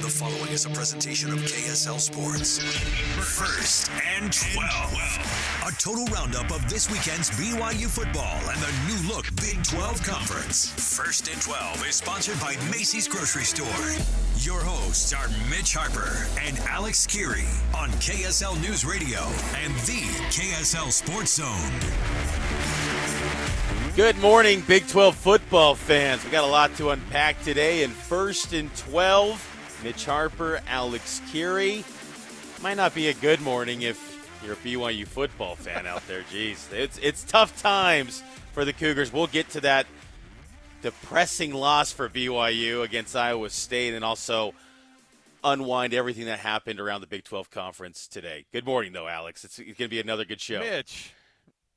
The following is a presentation of KSL Sports. First and 12. A total roundup of this weekend's BYU football and the new look Big 12 Conference. First and 12 is sponsored by Macy's Grocery Store. Your hosts are Mitch Harper and Alex Kirry on KSL News Radio and the KSL Sports Zone. Good morning, Big 12 football fans. We got a lot to unpack today in First and 12. Mitch Harper, Alex Kirry. Might not be a good morning if you're a BYU football fan out there. Jeez, it's tough times for the Cougars. We'll get to that depressing loss for BYU against Iowa State and also unwind everything that happened around the Big 12 Conference today. Good morning, though, Alex. It's going to be another good show. Mitch.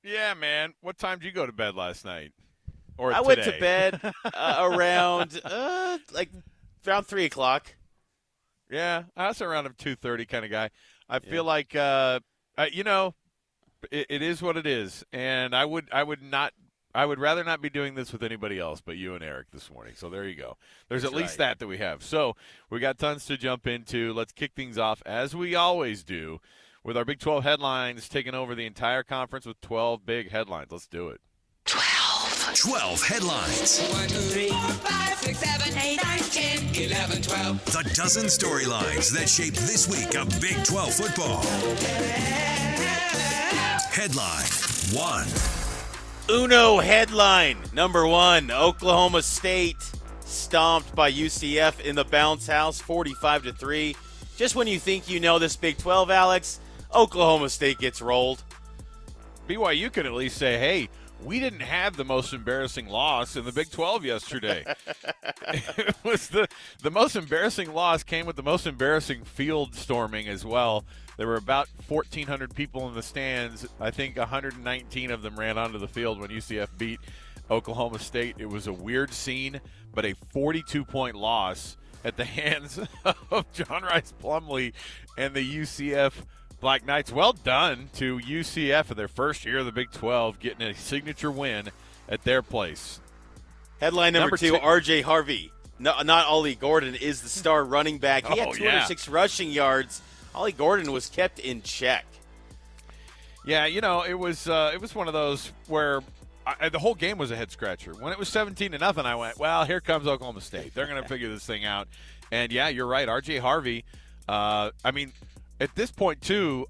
Yeah, man. What time did you go to bed last night? Or I today? went to bed around 3 o'clock. Yeah, I was around a 2:30 kind of guy. I feel like it is what it is, and I would rather not be doing this with anybody else but you and Eric this morning. So there you go. There's That's at least right. that we have. So we got tons to jump into. Let's kick things off as we always do with our Big 12 headlines, taking over the entire conference with 12 big headlines. Let's do it. 12 headlines. 1, 2, 3, 4, 5, 6, 7, 8, 9, 10, 11, 12. The dozen storylines that shape this week of Big 12 football. Headline 1. Uno headline number 1, Oklahoma State stomped by UCF in the bounce house 45-3. Just when you think you know this Big 12, Alex, Oklahoma State gets rolled. BYU could at least say, hey, we didn't have the most embarrassing loss in the Big 12 yesterday. It was the most embarrassing loss came with the most embarrassing field storming as well. There were about 1,400 people in the stands. I think 119 of them ran onto the field when UCF beat Oklahoma State. It was a weird scene, but a 42-point loss at the hands of John Rice Plumlee and the UCF Black Knights. Well done to UCF in their first year of the Big 12, getting a signature win at their place. Headline number 2, R.J. Harvey. No, not Ollie Gordon is the star running back. He had 206 rushing yards. Ollie Gordon was kept in check. Yeah, it was one of those where the whole game was a head scratcher. When it was 17-0, I went, well, here comes Oklahoma State. They're going to figure this thing out. And yeah, you're right. R.J. Harvey. At this point, too,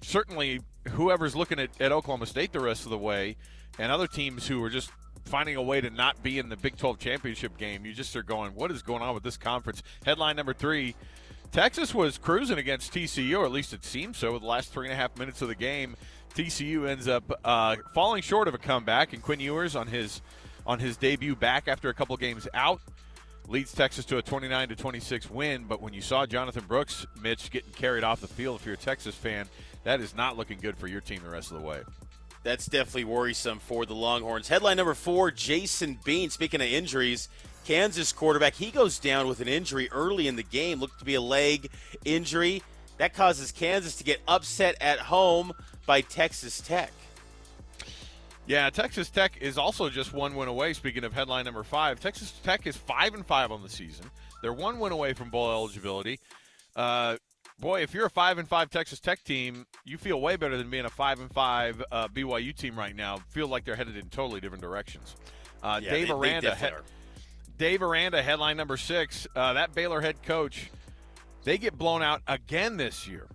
certainly whoever's looking at Oklahoma State the rest of the way and other teams who are just finding a way to not be in the Big 12 championship game, you just are going, what is going on with this conference? Headline number 3, Texas was cruising against TCU, or at least it seems so, with the last 3.5 minutes of the game. TCU ends up falling short of a comeback, and Quinn Ewers on his debut back after a couple games out leads Texas to a 29-26 win. But when you saw Jonathan Brooks, Mitch, getting carried off the field, if you're a Texas fan, that is not looking good for your team the rest of the way. That's definitely worrisome for the Longhorns. Headline number 4, Jason Bean. Speaking of injuries, Kansas quarterback, he goes down with an injury early in the game. Looked to be a leg injury. That causes Kansas to get upset at home by Texas Tech. Yeah, Texas Tech is also just one win away. Speaking of headline number 5, Texas Tech is 5-5 on the season. They're one win away from bowl eligibility. Boy, if you're a 5-5 Texas Tech team, you feel way better than being a 5-5 BYU team right now. Feel like they're headed in totally different directions. Dave Aranda, headline number 6. That Baylor head coach, they get blown out again this year.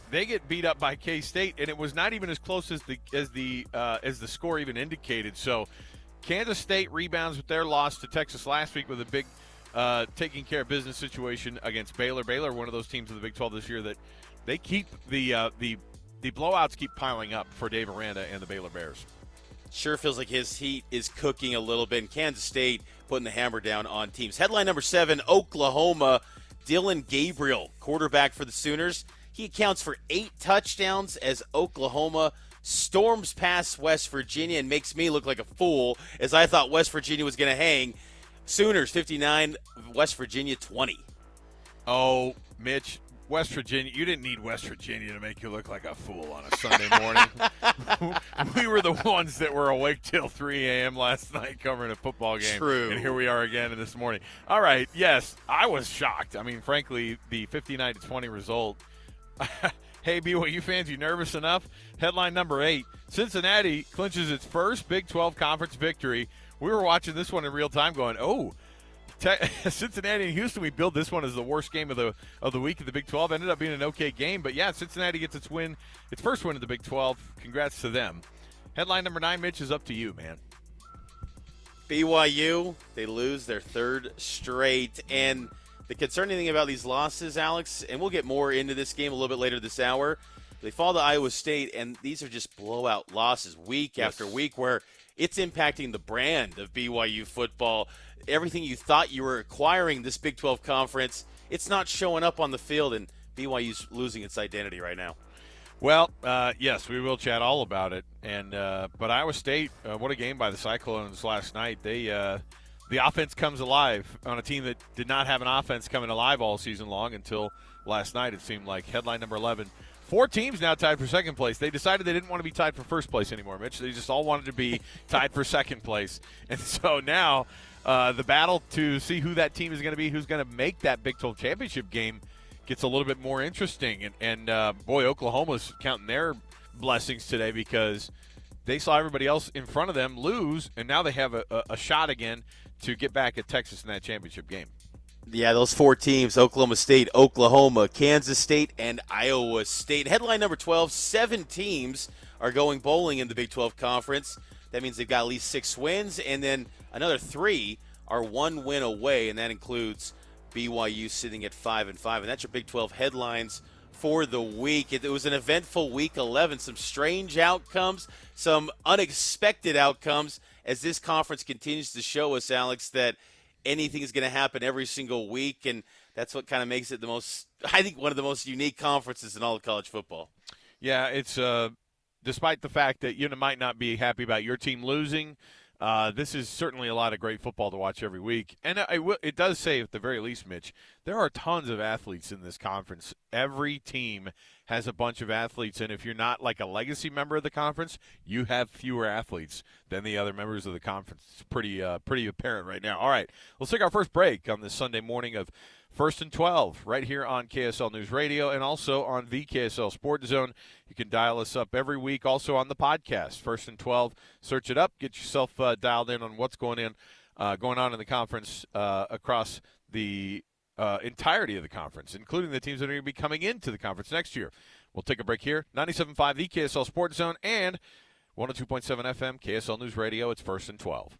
They get beat up by K-State, and it was not even as close as the score even indicated. So Kansas State rebounds with their loss to Texas last week with a big taking care of business situation against Baylor. Baylor, one of those teams of the Big 12 this year that they keep the blowouts keep piling up for Dave Aranda and the Baylor Bears. Sure feels like his heat is cooking a little bit. And Kansas State putting the hammer down on teams. Headline number 7, Oklahoma. Dylan Gabriel, quarterback for the Sooners. He accounts for 8 touchdowns as Oklahoma storms past West Virginia and makes me look like a fool as I thought West Virginia was going to hang. Sooners 59, West Virginia 20. Oh, Mitch, West Virginia, you didn't need West Virginia to make you look like a fool on a Sunday morning. We were the ones that were awake till 3 a.m. last night covering a football game. True. And here we are again this morning. All right, yes, I was shocked. I mean, frankly, the 59-20 result. Hey, BYU fans, you nervous enough? Headline number 8, Cincinnati clinches its first Big 12 conference victory. We were watching this one in real time going, Cincinnati and Houston, we billed this one as the worst game of the week of the Big 12. Ended up being an okay game, but yeah, Cincinnati gets its first win of the Big 12. Congrats to them. Headline number 9, Mitch, is up to you, man. BYU, they lose their third straight. And the concerning thing about these losses, Alex, and we'll get more into this game a little bit later this hour, they fall to Iowa State, and these are just blowout losses week after week where it's impacting the brand of BYU football. Everything you thought you were acquiring this Big 12 conference, it's not showing up on the field, and BYU's losing its identity right now. Well, yes, we will chat all about it. And but Iowa State, what a game by the Cyclones last night. The offense comes alive on a team that did not have an offense coming alive all season long until last night, it seemed like. Headline number 11. 4 teams now tied for second place. They decided they didn't want to be tied for first place anymore, Mitch. They just all wanted to be tied for second place. And so now the battle to see who that team is going to be, who's going to make that Big 12 championship game, gets a little bit more interesting. And boy, Oklahoma's counting their blessings today because they saw everybody else in front of them lose, and now they have a shot again to get back at Texas in that championship game. Yeah, those 4 teams, Oklahoma State, Oklahoma, Kansas State, and Iowa State. Headline number 12, 7 teams are going bowling in the Big 12 Conference. That means they've got at least 6 wins, and then another 3 are 1 win away, and that includes BYU sitting at 5-5. And that's your Big 12 headlines for the week. It was an eventful week 11, some strange outcomes, some unexpected outcomes, as this conference continues to show us, Alex, that anything is going to happen every single week, and that's what kind of makes it one of the most unique conferences in all of college football. Yeah, it's despite the fact that you might not be happy about your team losing, this is certainly a lot of great football to watch every week. And it does say, at the very least, Mitch, there are tons of athletes in this conference. Every team has a bunch of athletes, and if you're not like a legacy member of the conference, you have fewer athletes than the other members of the conference. It's pretty apparent right now. All right, let's take our first break on this Sunday morning of First and 12 right here on KSL News Radio and also on the KSL Sports Zone. You can dial us up every week, also on the podcast. First and 12, search it up, get yourself dialed in on what's going on in the conference across the entirety of the conference, including the teams that are going to be coming into the conference next year. We'll take a break here. 97.5, the KSL Sports Zone, and 102.7 FM, KSL News Radio. It's First and 12.